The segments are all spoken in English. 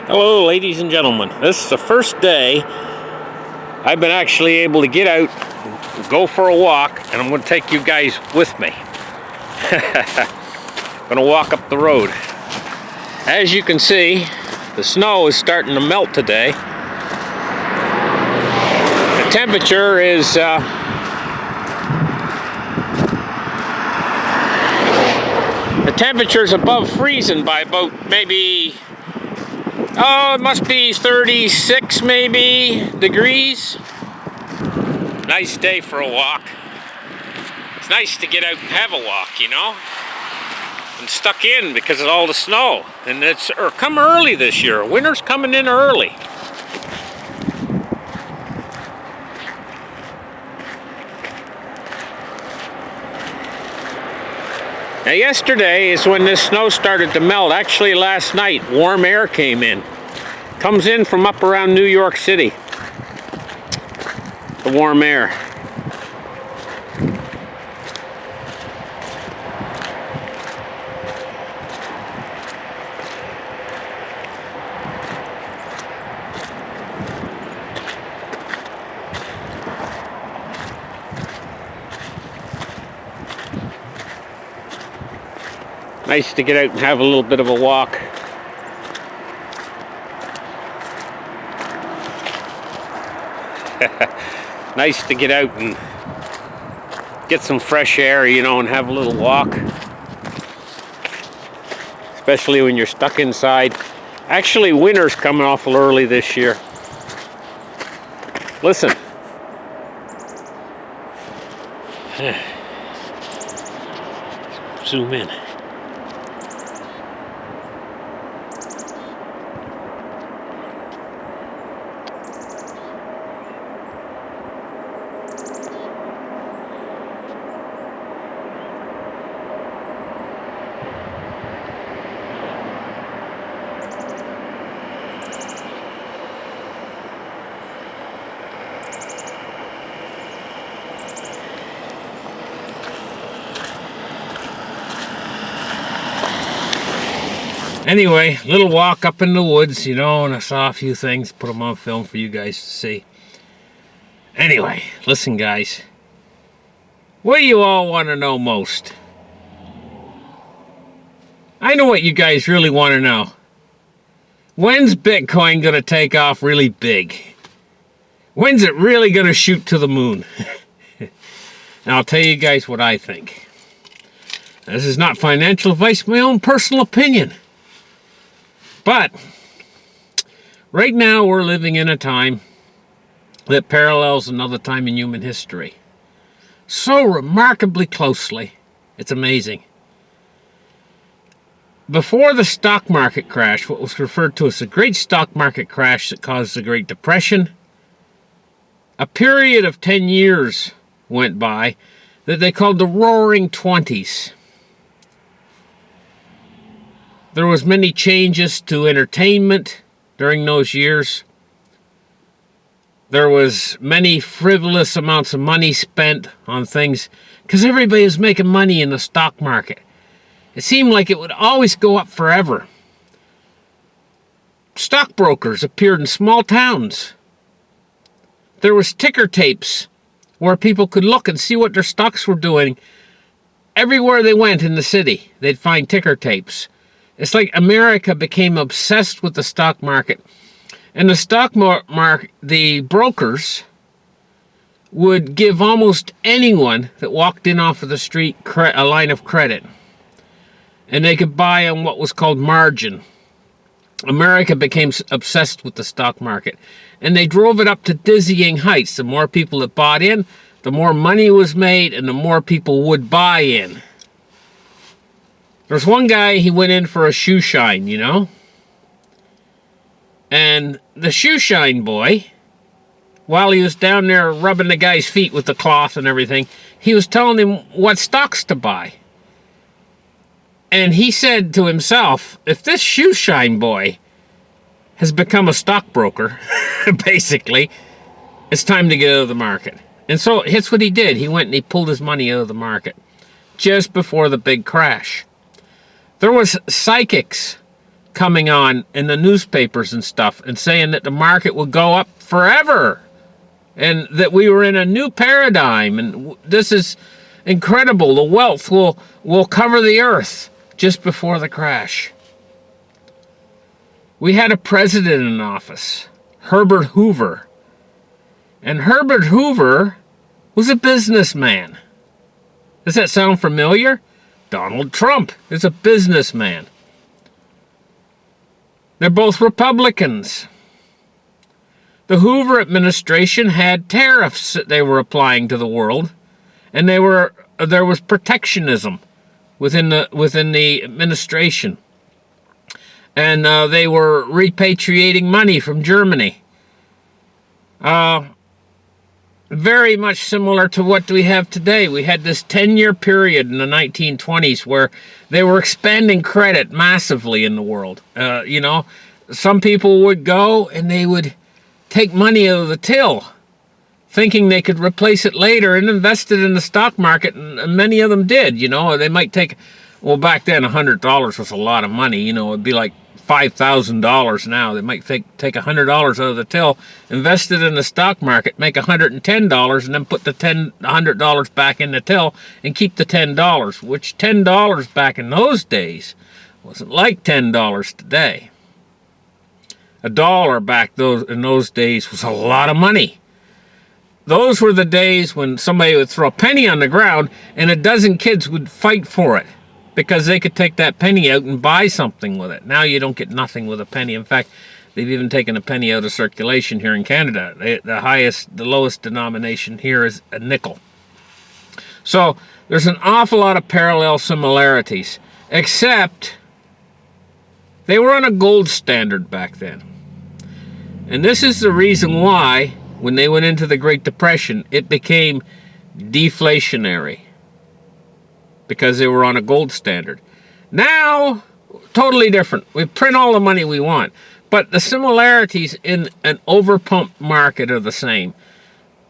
Hello, ladies and gentlemen. This is the first day I've been actually able to get out, go for a walk, and I'm going to take you guys with me. I'm going to walk up the road. As you can see, the snow is starting to melt today. The temperature is above freezing by about maybe, it must be 36 maybe degrees. Nice day for a walk. It's nice to get out and have a walk, you know. I'm stuck in because of all the snow, and it's come early this year. Winter's coming in early. Now yesterday is when this snow started to melt. Actually last night, warm air came in. Comes in from up around New York City. The warm air. Nice to get out and have a little bit of a walk. Nice to get out and get some fresh air, you know, and have a little walk. Especially when you're stuck inside. Actually, winter's coming awful early this year. Listen. Zoom in. Anyway, little walk up in the woods, you know, and I saw a few things, put them on film for you guys to see. Anyway, listen guys, what do you all want to know most? I know what you guys really want to know. When's Bitcoin going to take off really big? When's it really going to shoot to the moon? Now I'll tell you guys what I think. This is not financial advice, my own personal opinion. But right now we're living in a time that parallels another time in human history. So remarkably closely. It's amazing. Before the stock market crash, what was referred to as the Great Stock Market Crash that caused the Great Depression, a period of 10 years went by that they called the Roaring Twenties. There was many changes to entertainment during those years. There was many frivolous amounts of money spent on things because everybody was making money in the stock market. It seemed like it would always go up forever. Stockbrokers appeared in small towns. There was ticker tapes where people could look and see what their stocks were doing. Everywhere they went in the city, they'd find ticker tapes. It's like America became obsessed with the stock market. And the stock market, the brokers would give almost anyone that walked in off of the street a line of credit. And they could buy on what was called margin. America became obsessed with the stock market. And they drove it up to dizzying heights. The more people that bought in, the more money was made, and the more people would buy in. There's one guy, he went in for a shoe shine, you know? And the shoe shine boy, while he was down there rubbing the guy's feet with the cloth and everything, he was telling him what stocks to buy. And he said to himself, if this shoe shine boy has become a stockbroker, basically, it's time to get out of the market. And so that's what he did. He went and he pulled his money out of the market just before the big crash. There was psychics coming on in the newspapers and stuff and saying that the market would go up forever and that we were in a new paradigm and this is incredible. The wealth will cover the earth just before the crash. We had a president in office, Herbert Hoover. And Herbert Hoover was a businessman. Does that sound familiar? Donald Trump is a businessman. They're both Republicans. The Hoover administration had tariffs that they were applying to the world, and there was protectionism within the administration. And they were repatriating money from Germany. Very much similar to what we have today. We had this 10-year period in the 1920s where they were expanding credit massively in the world. Some people would go and they would take money out of the till, thinking they could replace it later and invest it in the stock market, and many of them did. They might take, well, back then $100 was a lot of money. It'd be like $5,000 now. They might take $100 out of the till, invest it in the stock market, make $110, and then put the $100 back in the till and keep the $10, which $10 back in those days wasn't like $10 today. $1 back in those days was a lot of money. Those were the days when somebody would throw a penny on the ground and a dozen kids would fight for it, because they could take that penny out and buy something with it. Now you don't get nothing with a penny. In fact, they've even taken a penny out of circulation here in Canada. The lowest denomination here is a nickel. So there's an awful lot of parallel similarities, except they were on a gold standard back then. And this is the reason why, when they went into the Great Depression, it became deflationary. Because they were on a gold standard. Now, totally different. We print all the money we want. But the similarities in an overpumped market are the same.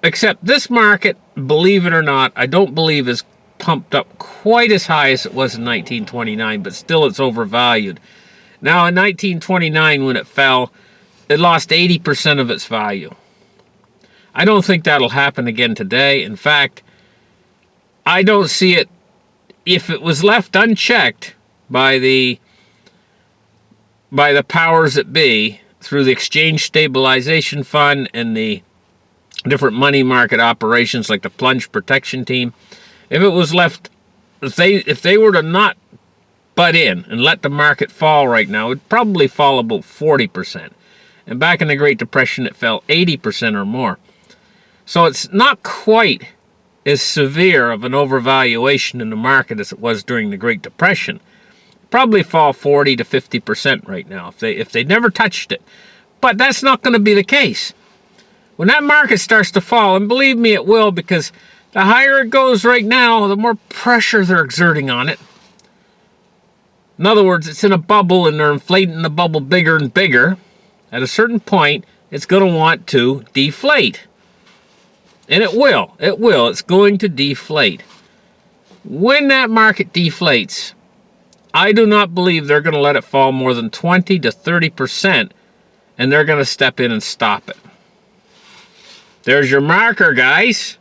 Except this market, believe it or not, I don't believe is pumped up quite as high as it was in 1929, but still it's overvalued. Now, in 1929, when it fell, it lost 80% of its value. I don't think that'll happen again today. In fact, I don't see it. If it was left unchecked by the powers that be through the Exchange Stabilization Fund and the different money market operations like the Plunge Protection Team, if it was left, if they were to not butt in and let the market fall right now, it'd probably fall about 40%. And back in the Great Depression, it fell 80% or more. So it's not quite as severe of an overvaluation in the market as it was during the Great Depression. Probably fall 40 to 50% right now if they never touched it. But that's not going to be the case. When that market starts to fall, and believe me it will, because the higher it goes right now, the more pressure they're exerting on it. In other words, it's in a bubble and they're inflating the bubble bigger and bigger. At a certain point, it's going to want to deflate. And it will. It will. It's going to deflate. When that market deflates, I do not believe they're going to let it fall more than 20 to 30%, and they're going to step in and stop it. There's your marker, guys.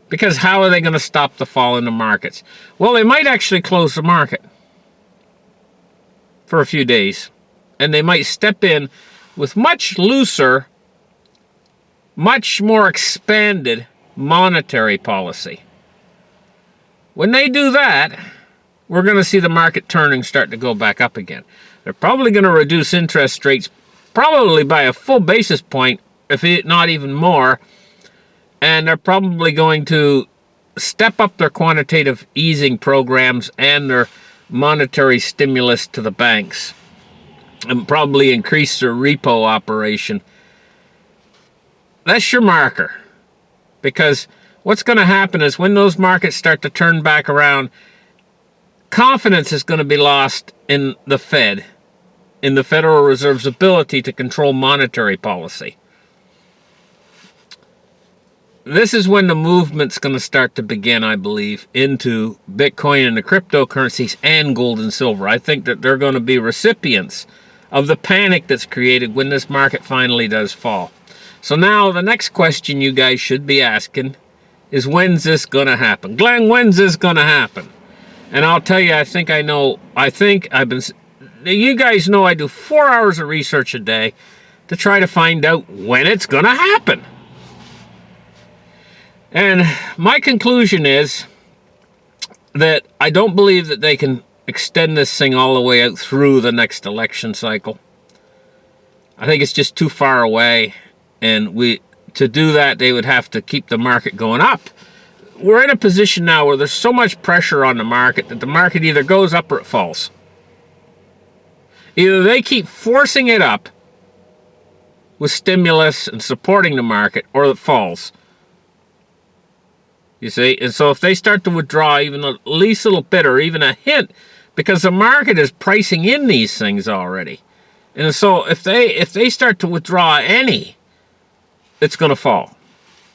Because how are they going to stop the fall in the markets? Well, they might actually close the market for a few days, and they might step in with much looser, much more expanded monetary policy. When they do that, we're going to see the market turning start to go back up again. They're probably going to reduce interest rates probably by a full basis point, if not even more, and they're probably going to step up their quantitative easing programs and their monetary stimulus to the banks, and probably increase their repo operation. That's your marker. Because what's going to happen is when those markets start to turn back around, confidence is going to be lost in the Fed, in the Federal Reserve's ability to control monetary policy. this is when the movement's going to start to begin, I believe, into Bitcoin and the cryptocurrencies and gold and silver. I think that they're going to be recipients of the panic that's created when this market finally does fall. So now the next question you guys should be asking is, when's this going to happen? Glenn, when's this going to happen? And I'll tell you, I think you guys know I do 4 hours of research a day to try to find out when it's going to happen. And my conclusion is that I don't believe that they can extend this thing all the way out through the next election cycle. I think it's just too far away, and to do that, they would have to keep the market going up. We're in a position now where there's so much pressure on the market that the market either goes up or it falls. Either they keep forcing it up with stimulus and supporting the market, or it falls. You see? And so if they start to withdraw even the least little bit or even a hint, because the market is pricing in these things already. And so if they start to withdraw any, it's going to fall.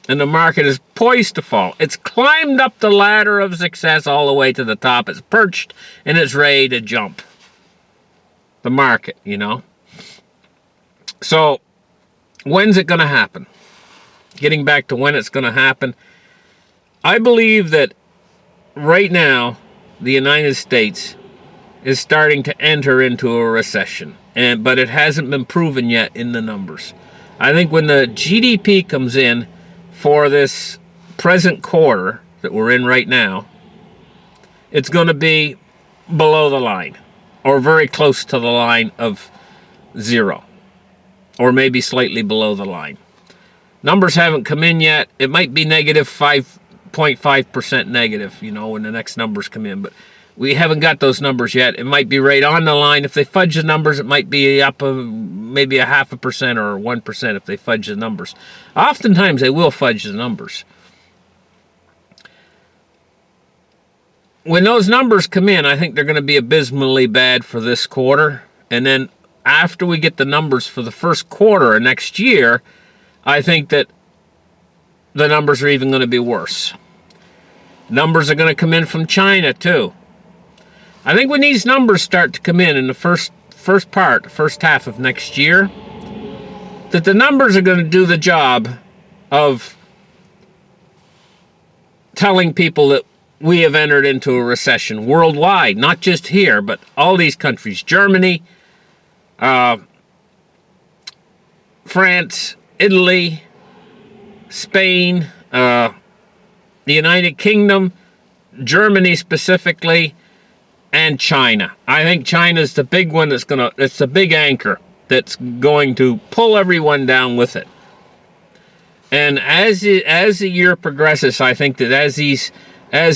And the market is poised to fall. It's climbed up the ladder of success all the way to the top. It's perched and it's ready to jump. The market, you know. So when's it going to happen? Getting back to when it's going to happen, I believe that right now the United States is starting to enter into a recession, but it hasn't been proven yet in the numbers. I think when the GDP comes in for this present quarter that we're in right now, it's going to be below the line, or very close to the line of zero, or maybe slightly below the line. Numbers haven't come in yet. It might be negative 5.5% negative, you know, when the next numbers come in, but we haven't got those numbers yet. It might be right on the line. If they fudge the numbers, it might be up maybe 0.5% or 1% if they fudge the numbers. Oftentimes, they will fudge the numbers. When those numbers come in, I think they're going to be abysmally bad for this quarter. And then after we get the numbers for the first quarter of next year, I think that the numbers are even going to be worse. Numbers are going to come in from China, too. I think when these numbers start to come in the first half of next year, that the numbers are going to do the job of telling people that we have entered into a recession worldwide, not just here, but all these countries, Germany, France, Italy, Spain, the United Kingdom, Germany specifically, and China. I think China's the big one it's the big anchor that's going to pull everyone down with it. And as the year progresses, I think that as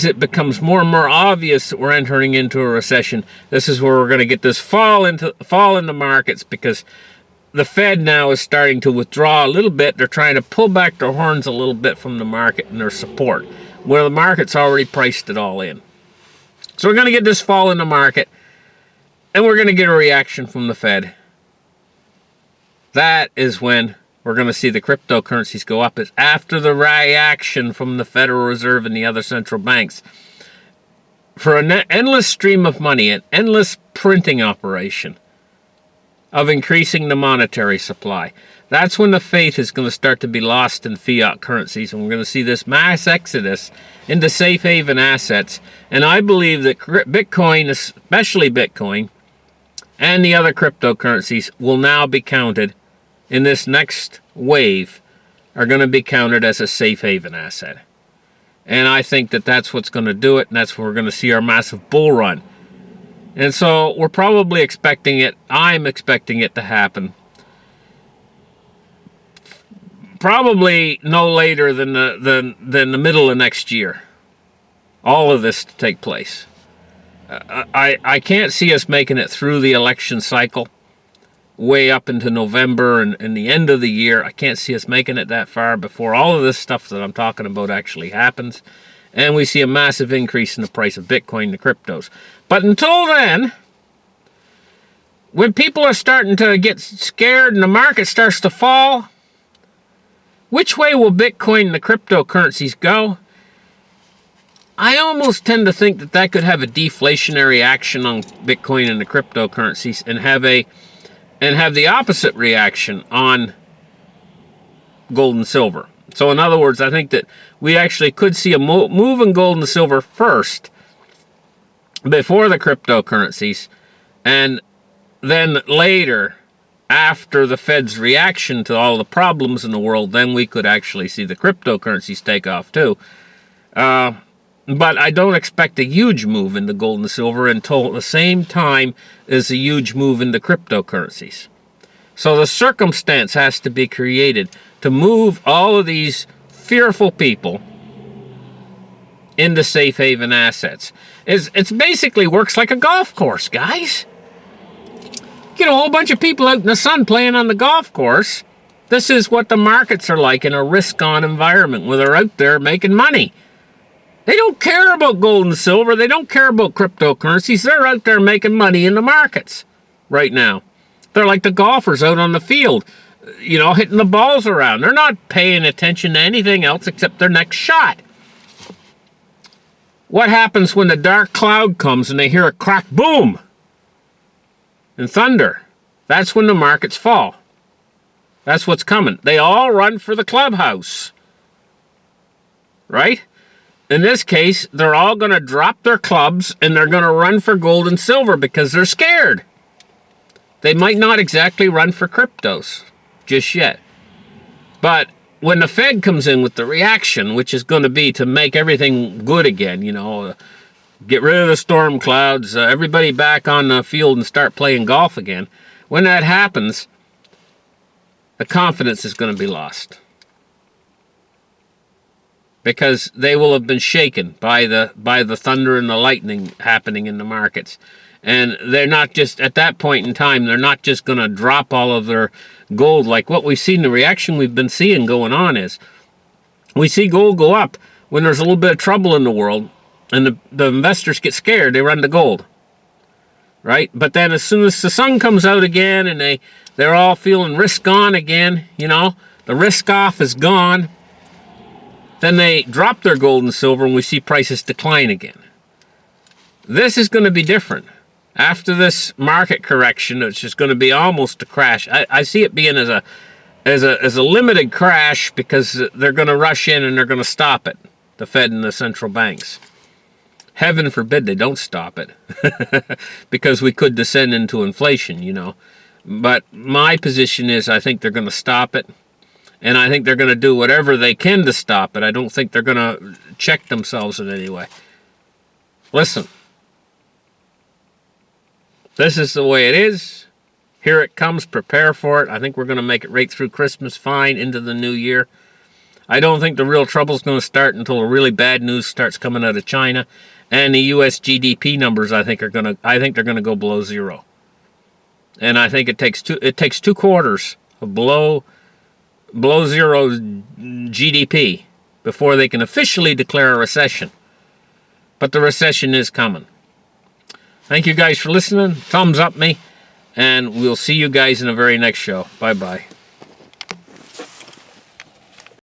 it becomes more and more obvious that we're entering into a recession, this is where we're going to get this fall in the markets, because the Fed now is starting to withdraw a little bit. They're trying to pull back their horns a little bit from the market and their support, where the market's already priced it all in. So we're going to get this fall in the market, and we're going to get a reaction from the Fed. That is when we're going to see the cryptocurrencies go up, is after the reaction from the Federal Reserve and the other central banks for an endless stream of money, an endless printing operation of increasing the monetary supply. That's when the faith is going to start to be lost in fiat currencies, and we're going to see this mass exodus into safe haven assets. And I believe that Bitcoin, especially Bitcoin, and the other cryptocurrencies will now be counted in this next wave, are going to be counted as a safe haven asset. And I think that that's what's going to do it, and that's where we're going to see our massive bull run. And so we're probably expecting it. I'm expecting it to happen probably no later than the middle of next year. All of this to take place. I can't see us making it through the election cycle, way up into November and the end of the year. I can't see us making it that far before all of this stuff that I'm talking about actually happens. And we see a massive increase in the price of Bitcoin, the cryptos. But until then, when people are starting to get scared and the market starts to fall, Which way will Bitcoin and the cryptocurrencies go? I almost tend to think that that could have a deflationary action on Bitcoin and the cryptocurrencies, and have the opposite reaction on gold and silver. So in other words, I think that we actually could see a move in gold and silver first, before the cryptocurrencies, and then later, after the Fed's reaction to all the problems in the world, then we could actually see the cryptocurrencies take off too. But I don't expect a huge move into gold and silver until at the same time as a huge move into cryptocurrencies. So the circumstance has to be created to move all of these fearful people into safe haven assets. It's basically works like a golf course, guys. Get a whole bunch of people out in the sun playing on the golf course. This is what the markets are like in a risk-on environment where they're out there making money. They don't care about gold and silver. They don't care about cryptocurrencies. They're out there making money in the markets right now. They're like the golfers out on the field, you know, hitting the balls around. They're not paying attention to anything else except their next shot. What happens when the dark cloud comes and they hear a crack, boom, and thunder? That's when the markets fall. That's what's coming. They all run for the clubhouse, right? In this case, they're all going to drop their clubs and they're going to run for gold and silver because they're scared. They might not exactly run for cryptos just yet. But when the Fed comes in with the reaction, which is going to be to make everything good again, you know, get rid of the storm clouds, everybody back on the field and start playing golf again. When that happens, the confidence is going to be lost. Because they will have been shaken by the thunder and the lightning happening in the markets. And they're not just, at that point in time, they're not just going to drop all of their gold. Like what we've seen, the reaction we've been seeing going on is, we see gold go up when there's a little bit of trouble in the world, and the investors get scared, they run to gold. Right? But then as soon as the sun comes out again, and they're all feeling risk on again, you know, the risk off is gone, then they drop their gold and silver and we see prices decline again. This is going to be different. After this market correction, it's just going to be almost a crash. I see it being as a limited crash because they're going to rush in and they're going to stop it, the Fed and the central banks. Heaven forbid they don't stop it because we could descend into inflation, you know. But my position is I think they're going to stop it. And I think they're going to do whatever they can to stop it. I don't think they're going to check themselves in any way. Listen. This is the way it is. Here it comes. Prepare for it. I think we're going to make it right through Christmas fine into the new year. I don't think the real trouble is going to start until the really bad news starts coming out of China. And the U.S. GDP numbers, I think they're going to go below zero. And I think it takes 2 quarters of below zero GDP before they can officially declare a recession. But the recession is coming. Thank you guys for listening. Thumbs up me. And we'll see you guys in the very next show. Bye-bye.